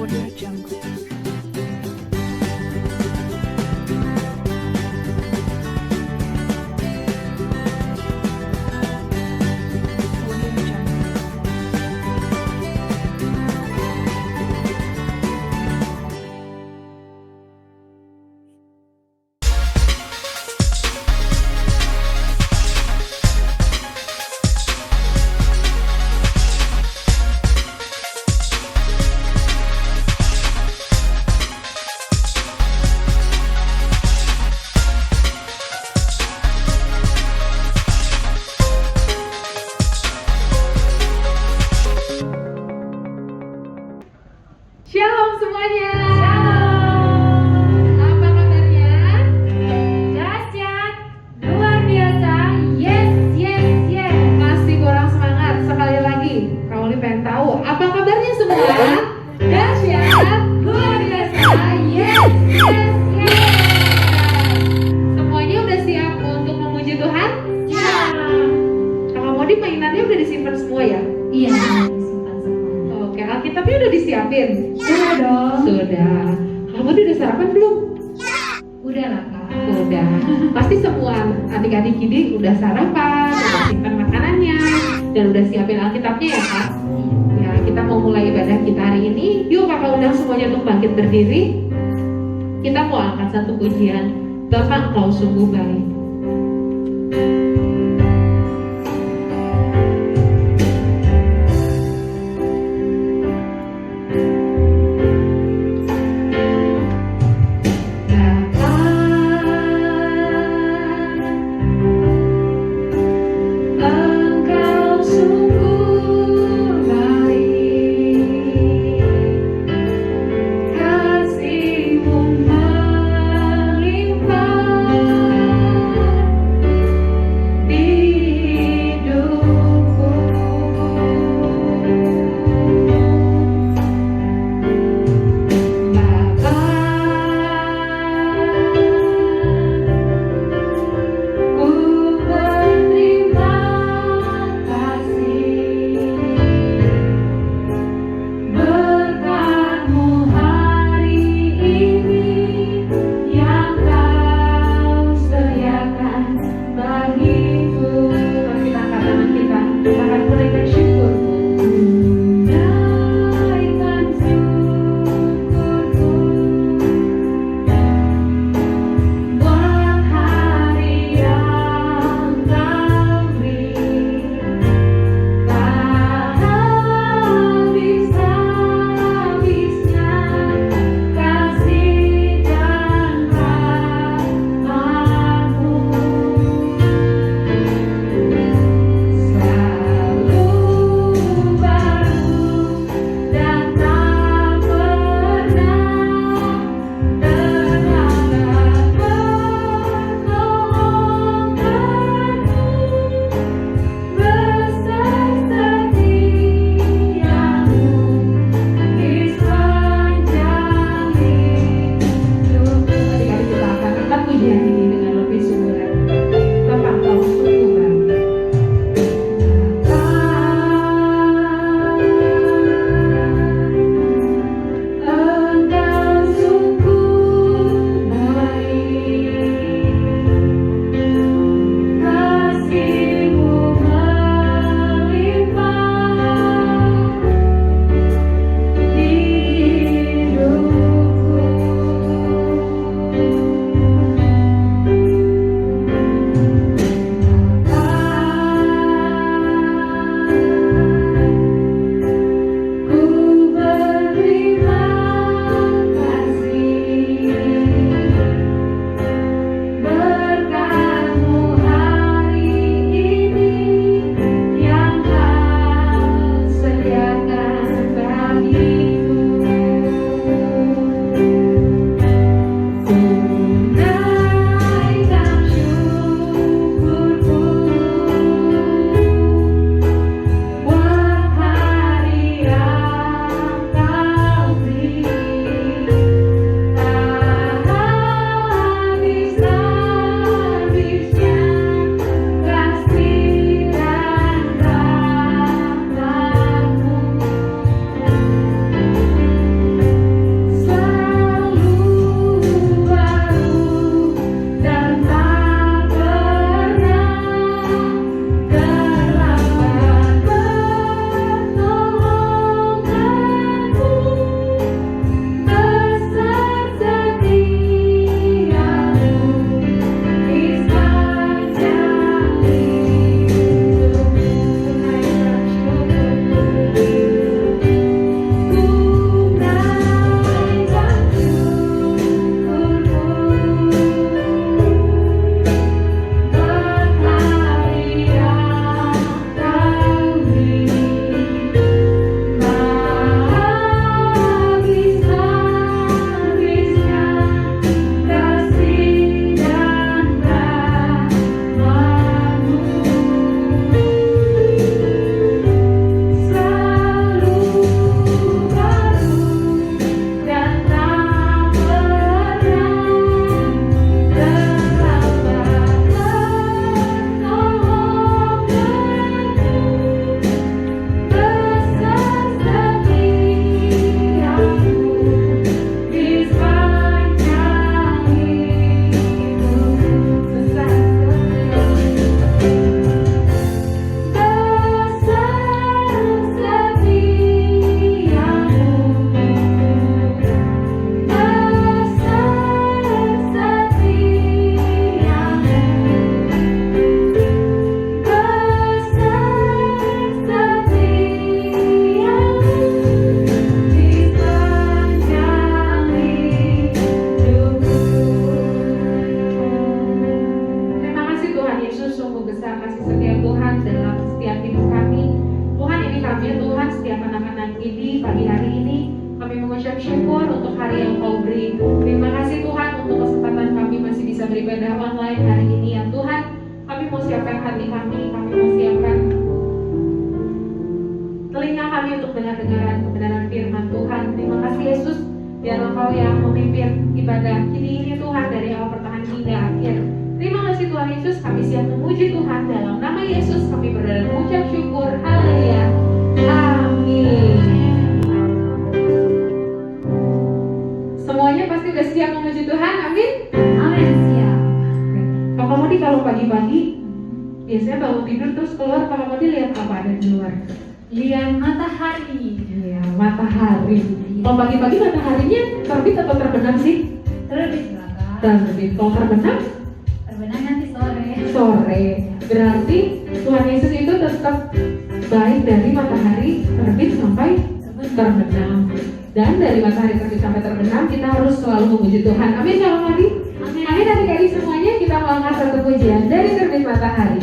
Audio Jungle. Audio Jungle. Shalom semuanya. Apa kabarnya? Dahsyat, luar biasa. Yes, yes, yes. Masih kurang semangat. Sekali lagi, kamu pengen tahu apa kabarnya semua? Dahsyat, luar biasa. Yes, yes, yes. Semuanya udah siap untuk memuji Tuhan? Ya. Kalau mau mainannya udah disimpan semua ya? Iya. Oke, Alkitabnya udah disiapin? Sudah dong. Sudah. Kamu udah sarapan belum? Udah lah kak. Udah. Pasti semua adik-adik ini udah sarapan, udah simpan makanannya, dan udah siapin Alkitabnya ya kak? Ya, kita mau mulai ibadah kita hari ini. Yuk kakak undang semuanya untuk bangkit berdiri. Kita mau angkat satu pujian. Bapak Engkau sungguh baik. Kasih-Mu melimpah. syukur untuk hari yang Kau beri. Terima kasih Tuhan untuk kesempatan kami masih bisa beribadah online hari ini ya Tuhan. Kami mau siapkan hati kami mau siapkan telinga kami untuk mendengar kebenaran firman Tuhan. Terima kasih Yesus, biar Engkau yang memimpin ibadah ini Tuhan dari awal pertengahan hingga akhir. Terima kasih Tuhan Yesus, kami siap memuji Tuhan dalam nama Yesus. Kami berdoa dan mengucap syukur. Haleluya. Amin. Semuanya pasti udah siap memuji Tuhan. Amin. Amin, siap. Kakak Modi kalau pagi-pagi biasanya bangun tidur terus keluar, Kakak Modi lihat apa ada di luar? Lihat matahari. Ya, matahari. Kalau pagi-pagi mataharinya terbit atau terbenam sih? Terbit belakang. Terbit. Kalau terbenam? Terbenam nanti sore. Sore. Berarti Tuhan Yesus itu tetap baik dari matahari terbit sampai terbenam. Dan dari matahari terbit sampai terbenam kita harus selalu memuji Tuhan. Amin Kakak Modi? Amin. Amin adik-adik semuanya, kita mau angkat satu pujian dari terbit matahari.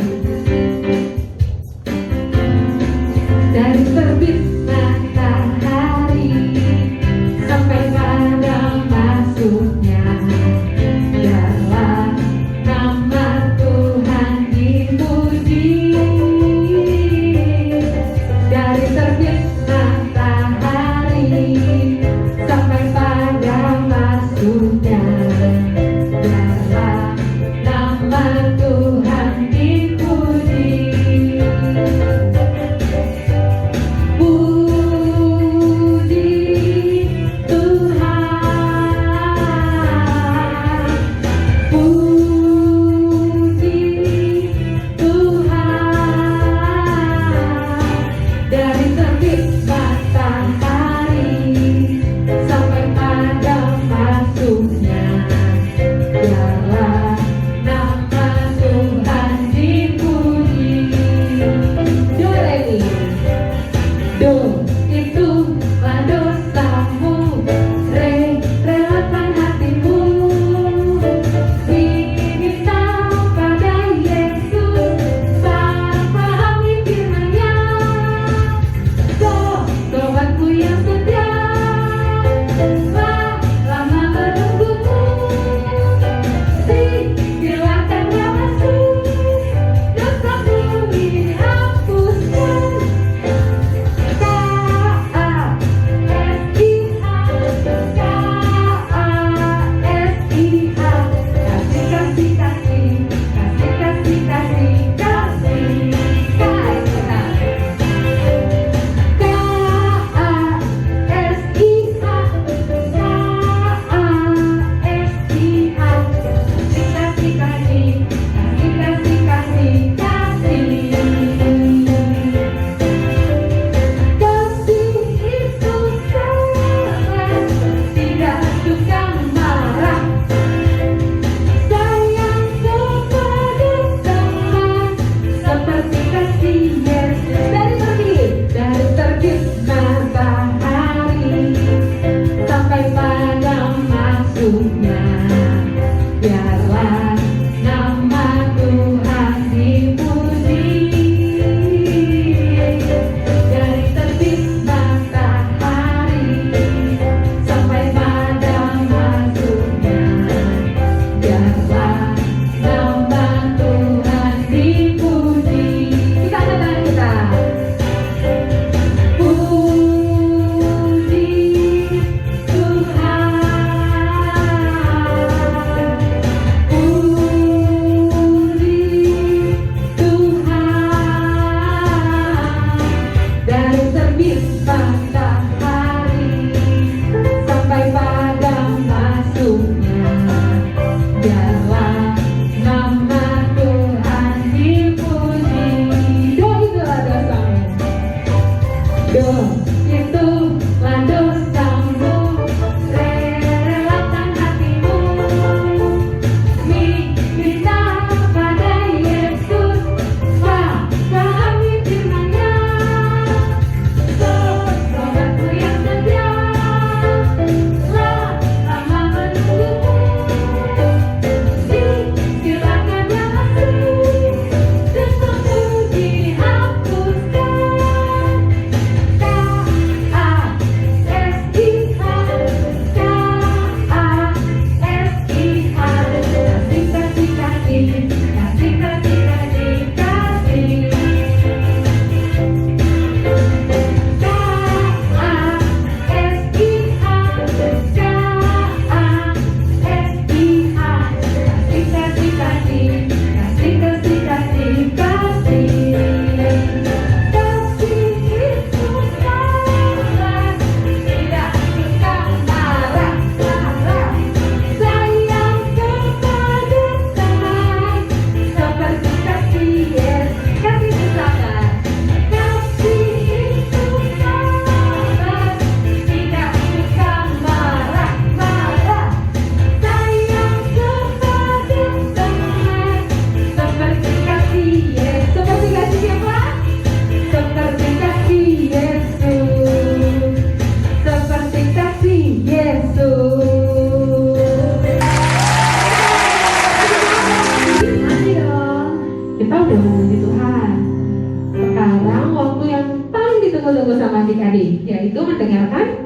Dari terbit matahari sampai pada masuknya, biarlah nama Tuhan dipuji. Dari terbit matahari sampai pada masuknya, biarlah nama Tuhan dipuji.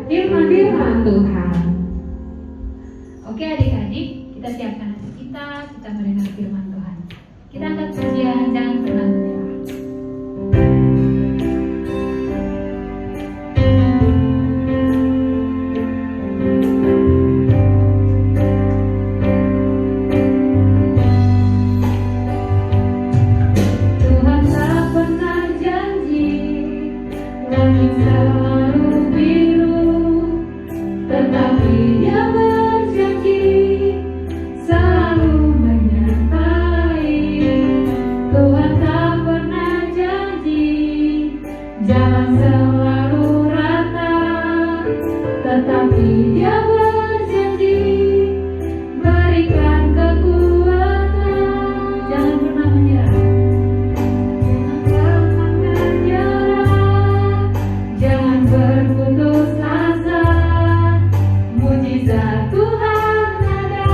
firman Tuhan. Oke adik-adik, kita siapkan hati kita mendengar firman Tuhan. Kita angkat pujian, jangan pernah menyerah. Tuhan tak pernah janji, langit selalu biru, tetapi Dia berjanji selalu menyertai. Tuhan tak pernah janji jalan selalu rata, tetapi Dia berjanji berikan kekuatan. Jangan pernah menyerah. Jangan berputus asa, mujizat Tuhan ada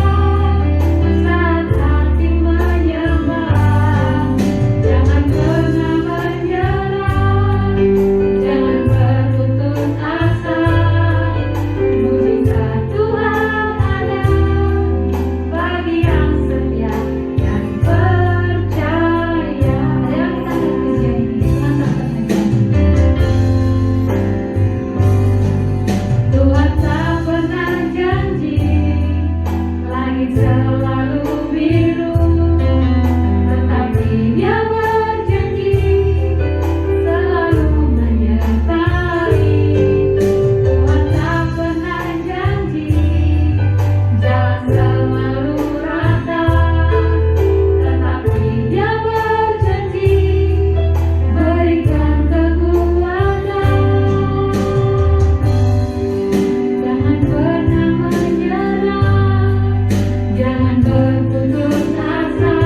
saat hati menyembah. Jangan pernah menyerah, jangan berputus asa, mujizat Tuhan ada bagi yang setia dan percaya. Ayo kita pujian ini, Tuhan tak pernah janji. Tuhan tak pernah janji, langit selalu biru, tetapi Dia berjanji selalu menyertai. Tuhan tak pernah janji jalan selalu rata, tetapi Dia berjanji berikan kekuatan. Jangan pernah menyerah, jangan berputus asa,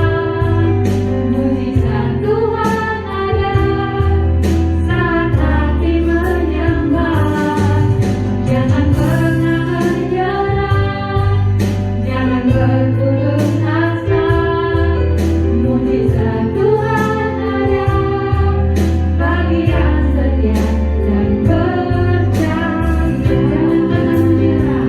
mujizat Tuhan ada saat hati menyembah. Jangan pernah menyerah, jangan berputus asa, mujizat Tuhan ada bagi yang setia dan percaya. Jangan pernah menyerah,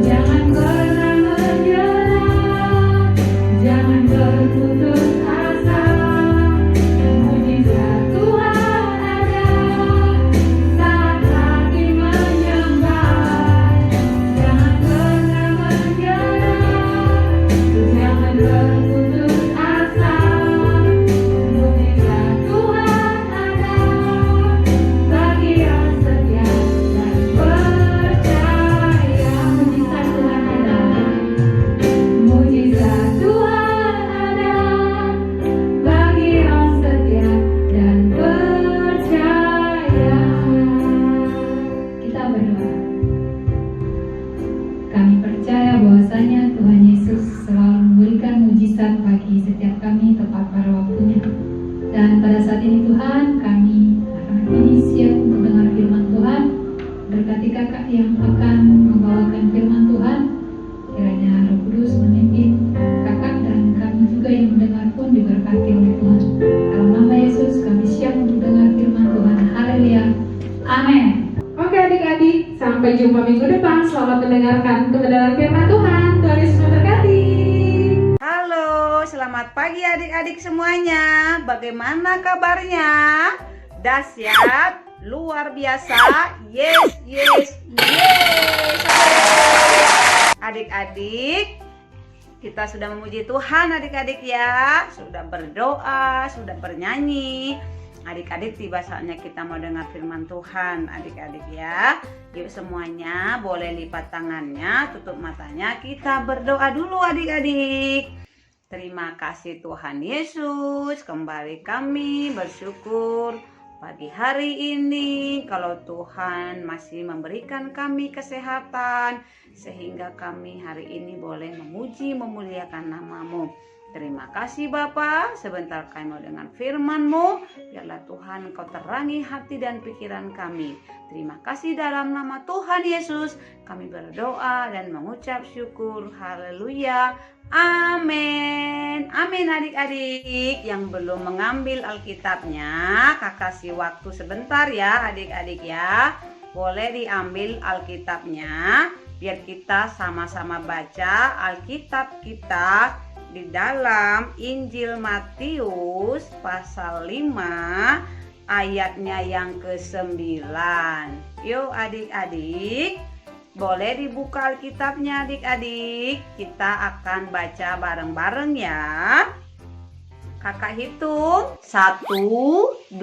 jangan pernah menyerah, jangan berputus asa, mujizat Tuhan ada saat hati menyembah. Jangan pernah menyerah, jangan berputus asa, mujizat Tuhan ada bagi yang setia dan percaya. Mujizat Tuhan ada, mujizat Tuhan ada bagi yang setia dan percaya. Kita berdoa. Kami percaya bahwasanya Tuhan Yesus selalu memberikan mujizat bagi setiap kami tepat pada waktunya. Dan pada saat ini Tuhan, kami anak-anak ini siap untuk dengar firman Tuhan. Berkati kakak yang akan membawakan firman Tuhan. Kiranya Roh Kudus memimpin kakak dan kami juga yang mendengar pun diberkati oleh Tuhan. Dalam nama Yesus kami siap untuk dengar firman Tuhan. Haleluya. Amin. Oke adik-adik, sampai jumpa minggu depan. Selamat mendengarkan kebenaran firman Tuhan. Tuhan Yesus memberkati. Halo, selamat pagi adik-adik semuanya. Bagaimana kabarnya? Dahsyat, luar biasa. Yes, yes, yes. Adik-adik, kita sudah memuji Tuhan adik-adik ya. Sudah berdoa, sudah bernyanyi. Adik-adik tiba saatnya kita mau dengar firman Tuhan adik-adik ya. Yuk semuanya boleh lipat tangannya, tutup matanya, kita berdoa dulu adik-adik. Terima kasih Tuhan Yesus, kembali kami bersyukur pagi hari ini kalau Tuhan masih memberikan kami kesehatan sehingga kami hari ini boleh memuji memuliakan nama-Mu. Terima kasih Bapa, sebentar kami mau dengan firman-Mu, biarlah Tuhan Kau terangi hati dan pikiran kami. Terima kasih dalam nama Tuhan Yesus, kami berdoa dan mengucap syukur. Haleluya, amin. Amin adik-adik. Yang belum mengambil Alkitabnya, Kak kasih waktu sebentar ya adik-adik ya. boleh diambil Alkitabnya biar kita sama-sama baca Alkitab kita di dalam Injil Matius pasal 5 ayatnya yang ke-9. Yuk adik-adik, boleh dibuka Alkitabnya adik-adik. Kita akan baca bareng-bareng ya. Kakak hitung 1, 2,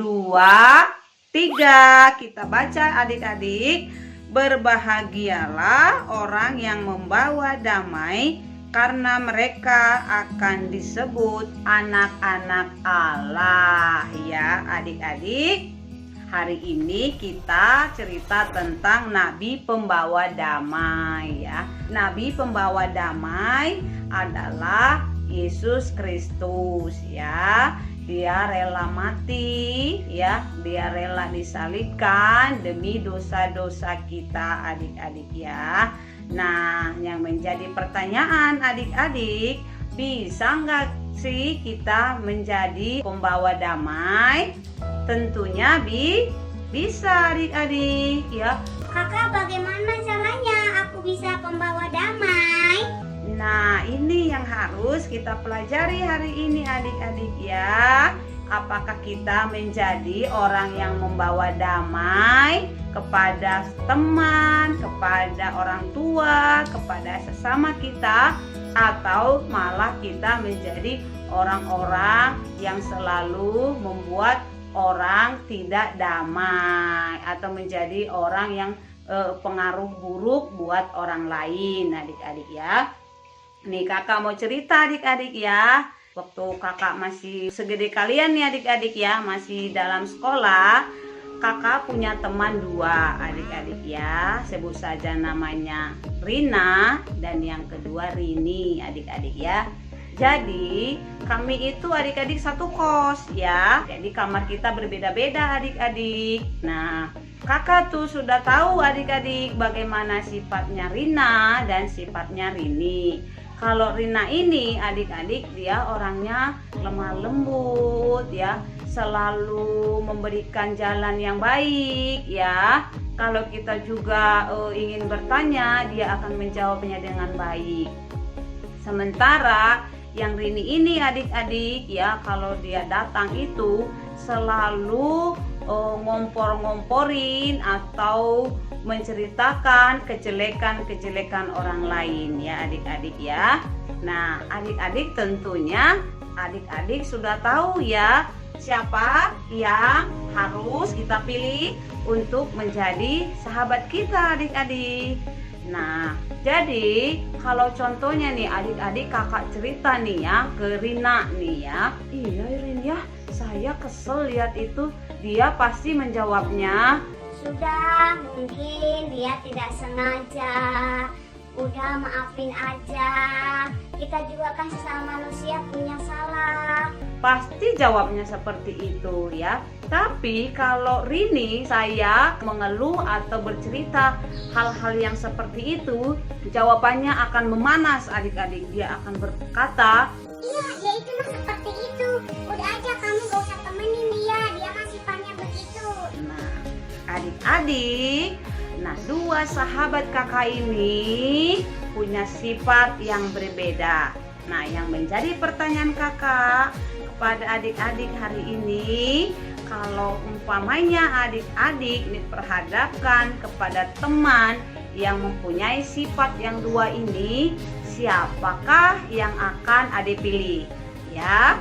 3. Kita baca adik-adik. Berbahagialah orang yang membawa damai, karena mereka akan disebut anak-anak Allah. Ya adik-adik, hari ini kita cerita tentang Nabi Pembawa Damai ya. Nabi Pembawa Damai adalah Yesus Kristus ya. Dia rela mati ya, dia rela disalibkan demi dosa-dosa kita adik-adik ya. Nah, yang menjadi pertanyaan adik-adik, bisa nggak sih kita menjadi pembawa damai? Tentunya bisa adik-adik ya. Kakak, bagaimana caranya aku bisa pembawa damai? Nah, ini yang harus kita pelajari hari ini adik-adik ya. Apakah kita menjadi orang yang membawa damai kepada teman, kepada orang tua, kepada sesama kita, atau malah kita menjadi orang-orang yang selalu membuat orang tidak damai atau menjadi orang yang pengaruh buruk buat orang lain adik-adik ya. Nih kakak mau cerita adik-adik ya. Waktu kakak masih segede kalian nih adik-adik ya, masih dalam sekolah, kakak punya teman 2 adik-adik ya. Sebut saja namanya Rina dan yang kedua Rini adik-adik ya. Jadi kami itu adik-adik satu kos ya. Jadi kamar kita berbeda-beda adik-adik. Nah, kakak tuh sudah tahu adik-adik bagaimana sifatnya Rina dan sifatnya Rini. Kalau Rina ini adik-adik dia orangnya lemah lembut ya, selalu memberikan jalan yang baik ya. Kalau kita juga ingin bertanya, dia akan menjawabnya dengan baik. Sementara yang Rini ini adik-adik ya, kalau dia datang itu selalu ngompor-ngomporin atau menceritakan kejelekan-kejelekan orang lain ya adik-adik ya. Nah adik-adik tentunya adik-adik sudah tahu ya siapa yang harus kita pilih untuk menjadi sahabat kita adik-adik. Nah jadi kalau contohnya nih adik-adik kakak cerita nih ya ke Rina nih ya. Iya Rin ya, saya kesel lihat itu. Dia pasti menjawabnya, sudah, mungkin dia tidak sengaja. Udah, maafin aja. Kita juga kan sesama manusia punya salah. pasti jawabnya seperti itu ya. Tapi kalau Rini saya mengeluh atau bercerita hal-hal yang seperti itu, jawabannya akan memanas adik-adik. Dia akan berkata, iya, ya itu mah seperti itu. Udah aja kamu gak usah temenin dia mah sifatnya begitu. nah adik-adik, nah dua sahabat kakak ini punya sifat yang berbeda. Nah yang menjadi pertanyaan kakak kepada adik-adik hari ini, kalau umpamanya adik-adik diperhadapkan kepada teman yang mempunyai sifat yang dua ini, siapakah yang akan adik pilih? Ya,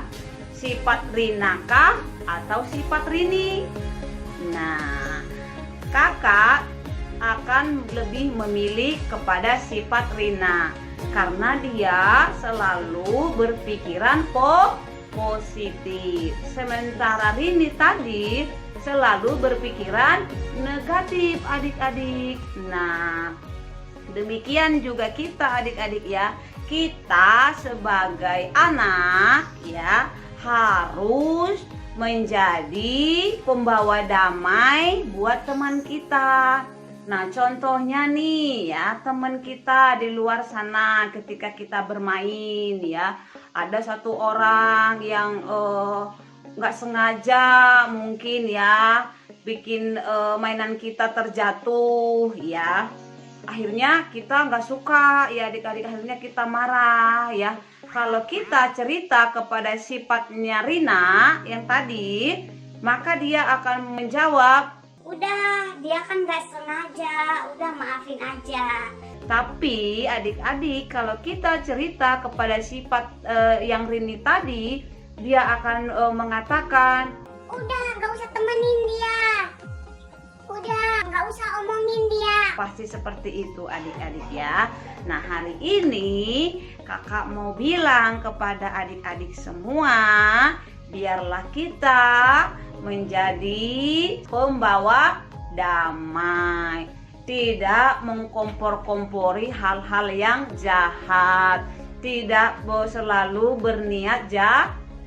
sifat Rina kah atau sifat Rini? Nah, kakak akan lebih memilih kepada sifat Rina karena dia selalu berpikiran positif. Sementara Rini tadi selalu berpikiran negatif adik-adik. Nah, demikian juga kita adik-adik ya. Kita sebagai anak ya harus menjadi pembawa damai buat teman kita. Nah contohnya nih ya, teman kita di luar sana ketika kita bermain ya, ada satu orang yang nggak sengaja mungkin ya bikin mainan kita terjatuh ya. Akhirnya kita nggak suka ya adik-adik, akhirnya kita marah ya. Kalau kita cerita kepada sifatnya Rina yang tadi, maka dia akan menjawab, udah dia kan gak sengaja, udah maafin aja. tapi adik-adik kalau kita cerita kepada sifat yang Rini tadi, dia akan mengatakan, Udah gak usah temenin dia, udah gak usah omongin dia. pasti seperti itu adik-adik ya. Nah hari ini kakak mau bilang kepada adik-adik semua, biarlah kita menjadi pembawa damai, tidak mengkompor-kompori hal-hal yang jahat, tidak selalu berniat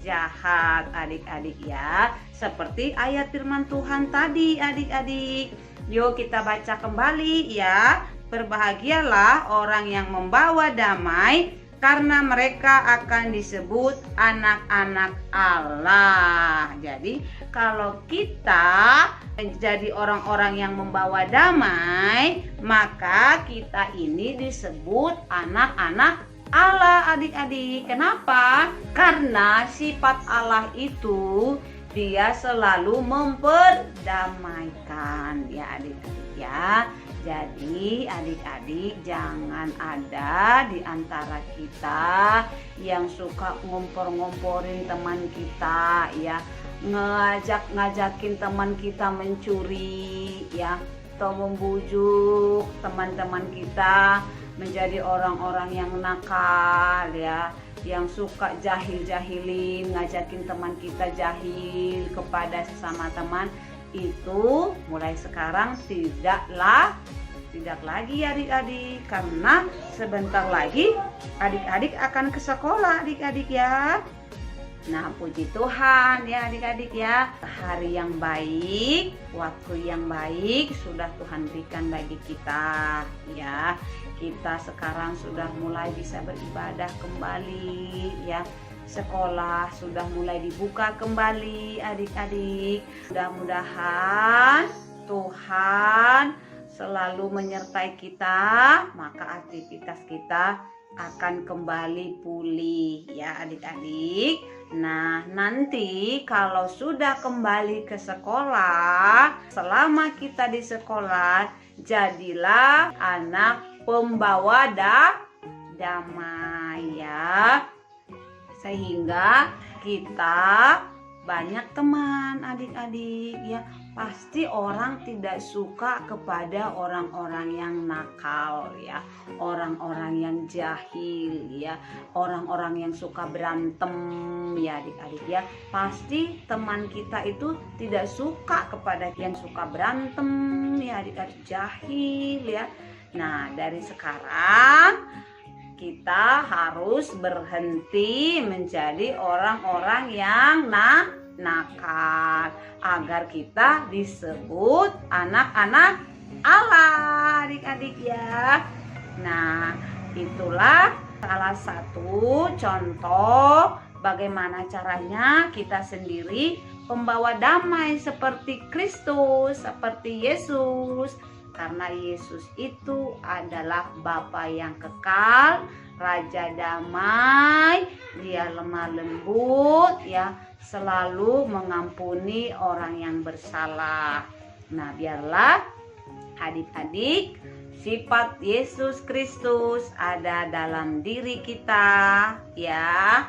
jahat adik-adik ya. Seperti ayat firman Tuhan tadi adik-adik. Yuk kita baca kembali ya. Berbahagialah orang yang membawa damai, karena mereka akan disebut anak-anak Allah. Jadi kalau kita menjadi orang-orang yang membawa damai, maka kita ini disebut anak-anak Allah adik-adik. Kenapa? Karena sifat Allah itu dia selalu memperdamaikan ya adik-adik ya. Jadi adik-adik jangan ada di antara kita yang suka ngompor-ngomporin teman kita ya, ngajakin teman kita mencuri ya, atau membujuk teman-teman kita menjadi orang-orang yang nakal ya, yang suka jahil-jahilin, ngajakin teman kita jahil kepada sesama teman. Itu mulai sekarang tidak lagi adik-adik, karena sebentar lagi adik-adik akan ke sekolah adik-adik ya. Nah puji Tuhan ya adik-adik ya, hari yang baik, waktu yang baik sudah Tuhan berikan bagi kita ya. Kita sekarang sudah mulai bisa beribadah kembali ya. Sekolah sudah mulai dibuka kembali adik-adik. Mudah-mudahan Tuhan selalu menyertai kita, maka aktivitas kita akan kembali pulih ya adik-adik. Nah nanti kalau sudah kembali ke sekolah, selama kita di sekolah, jadilah anak pembawa damai ya, sehingga kita banyak teman adik-adik ya. Pasti orang tidak suka kepada orang-orang yang nakal ya, orang-orang yang jahil ya, orang-orang yang suka berantem ya adik-adik ya. Pasti teman kita itu tidak suka kepada yang suka berantem ya adik-adik, jahil ya. Nah dari sekarang kita harus berhenti menjadi orang-orang yang nakal, agar kita disebut anak-anak Allah adik-adik ya. Nah itulah salah satu contoh bagaimana caranya kita sendiri pembawa damai seperti Kristus, seperti Yesus. Karena Yesus itu adalah Bapa yang kekal, Raja damai, dia lemah lembut ya, selalu mengampuni orang yang bersalah. Nah biarlah adik-adik sifat Yesus Kristus ada dalam diri kita ya,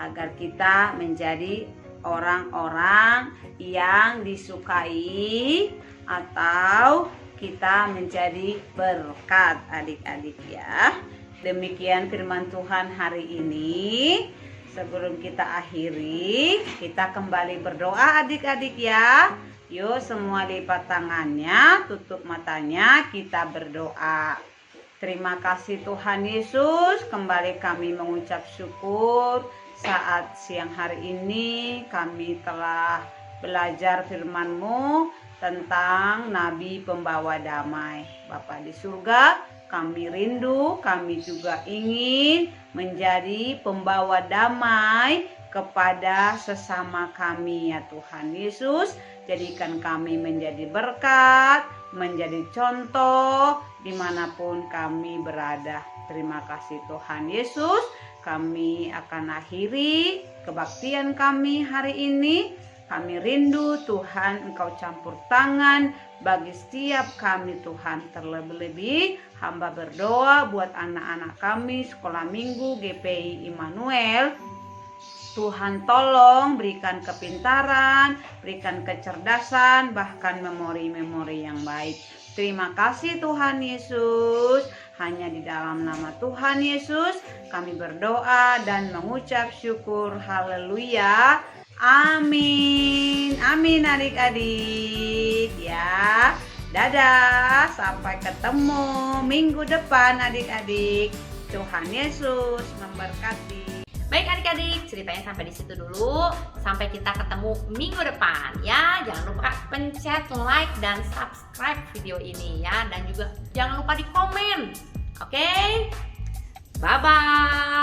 agar kita menjadi orang-orang yang disukai atau kita menjadi berkat adik-adik ya. Demikian firman Tuhan hari ini. Sebelum kita akhiri, kita kembali berdoa adik-adik ya. Yuk semua lipat tangannya, tutup matanya, kita berdoa. Terima kasih Tuhan Yesus, kembali kami mengucap syukur saat siang hari ini kami telah belajar firman-Mu tentang Nabi Pembawa Damai. Bapa di surga, kami rindu, kami juga ingin menjadi pembawa damai kepada sesama kami ya Tuhan Yesus. Jadikan kami menjadi berkat, menjadi contoh dimanapun kami berada. Terima kasih Tuhan Yesus. Kami akan akhiri kebaktian kami hari ini. Kami rindu Tuhan Engkau campur tangan bagi setiap kami Tuhan. Terlebih-lebih hamba berdoa buat anak-anak kami sekolah minggu GPI Immanuel. Tuhan tolong berikan kepintaran, berikan kecerdasan, bahkan memori-memori yang baik. Terima kasih Tuhan Yesus. Hanya di dalam nama Tuhan Yesus kami berdoa dan mengucap syukur. Haleluya. Amin. Amin adik-adik ya. Dadah, sampai ketemu minggu depan adik-adik. Tuhan Yesus memberkati. Baik adik-adik, ceritanya sampai di situ dulu. Sampai kita ketemu minggu depan ya. Jangan lupa pencet like dan subscribe video ini ya. Dan juga jangan lupa di komen. Oke? Bye-bye.